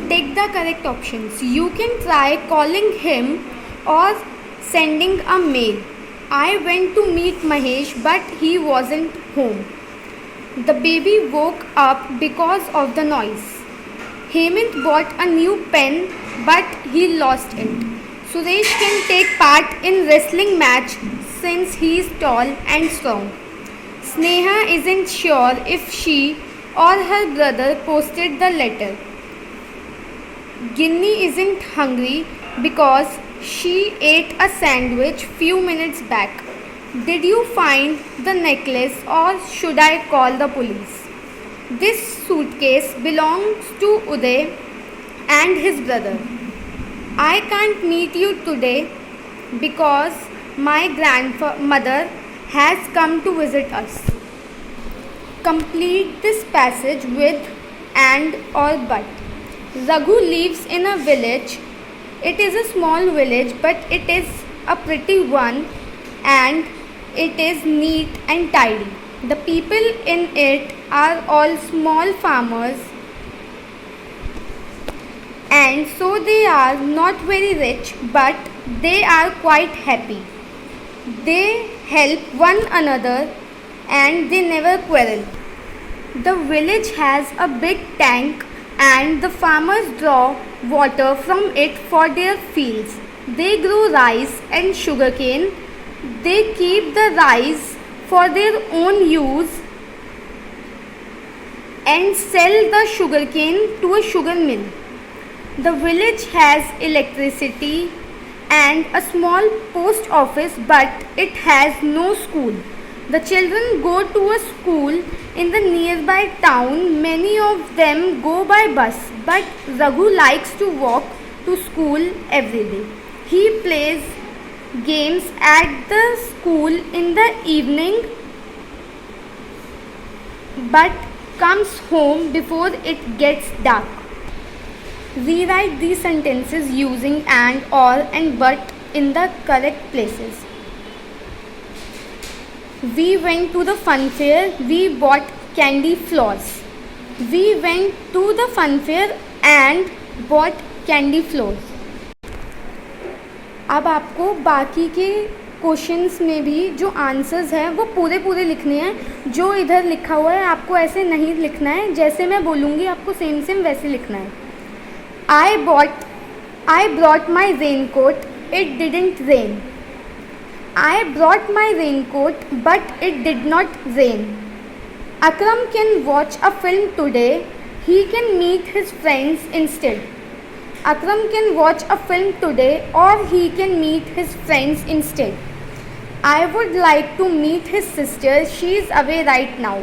Take the correct options. You can try calling him or sending a mail. I went to meet Mahesh but he wasn't home. The baby woke up because of the noise. Hemant bought a new pen but he lost it. Suresh can take part in wrestling match since he is tall and strong. Sneha isn't sure if she or her brother posted the letter. Ginny isn't hungry because she ate a sandwich few minutes back. Did you find the necklace or should I call the police? This suitcase belongs to Uday and his brother. I can't meet you today because my grandmother has come to visit us. Complete this passage with and or but. Raghu lives in a village. It is a small village but it is a pretty one and it is neat and tidy. The people in it are all small farmers and so they are not very rich but they are quite happy. They help one another and they never quarrel. The village has a big tank and the farmers draw water from it for their fields. They grow rice and sugarcane. They keep the rice for their own use and sell the sugarcane to a sugar mill. The village has electricity and a small post office but it has no school. The children go to a school in the nearby town. Many of them go by bus but Raghu likes to walk to school every day. He plays games at the school in the evening but comes home before it gets dark. Rewrite these sentences using and, or and but in the correct places. We went to the fun fair. We bought candy floss. We went to the fun fair and bought candy floss. अब आपको बाकी के questions में भी जो answers हैं वो पूरे लिखने हैं. जो इधर लिखा हुआ है आपको ऐसे नहीं लिखना है. जैसे मैं बोलूँगी आपको सेम वैसे लिखना है. I brought my raincoat. It didn't rain. I brought my raincoat but it did not rain. Akram can watch a film today. He can meet his friends instead. Akram can watch a film today or he can meet his friends instead. I would like to meet his sister. She is away right now.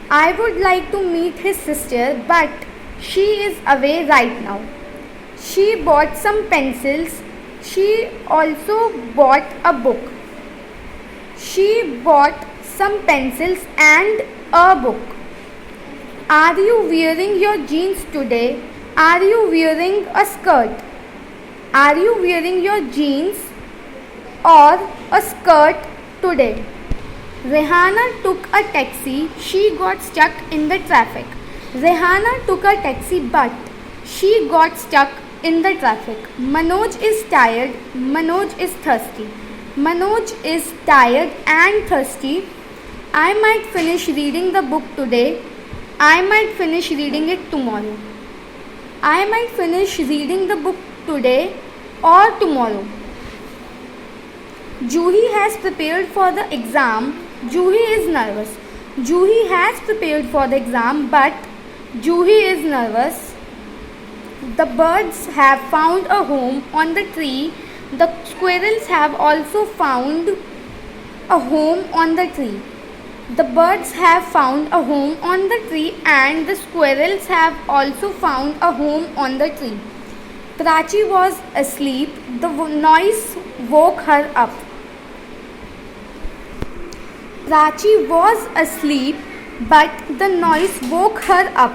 I would like to meet his sister but she is away right now. She bought some pencils. She also bought a book. She bought some pencils and a book. Are you wearing your jeans today? Are you wearing a skirt? Are you wearing your jeans or a skirt today? Rehana took a taxi. She got stuck in the traffic. Rehana took a taxi but she got stuck in the traffic. Manoj is tired. Manoj is thirsty. Manoj is tired and thirsty. I might finish reading the book today. I might finish reading it tomorrow. I might finish reading the book today or tomorrow. Juhi has prepared for the exam. Juhi is nervous. Juhi has prepared for the exam but Juhi is nervous. The birds have found a home on the tree. The squirrels have also found a home on the tree. The birds have found a home on the tree and the squirrels have also found a home on the tree. Prachi was asleep. The noise woke her up. Prachi was asleep but the noise woke her up.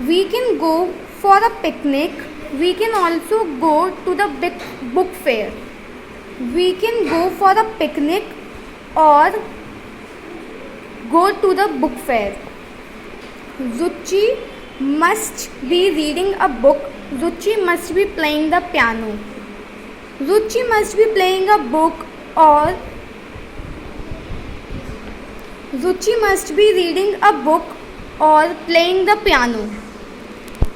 We can go for a picnic. We can also go to the big book fair. We can go for a picnic or go to the book fair. Zuchi must be reading a book. Ruchi must be playing the piano. Ruchi must be playing a book or Ruchi must be reading a book or playing the piano.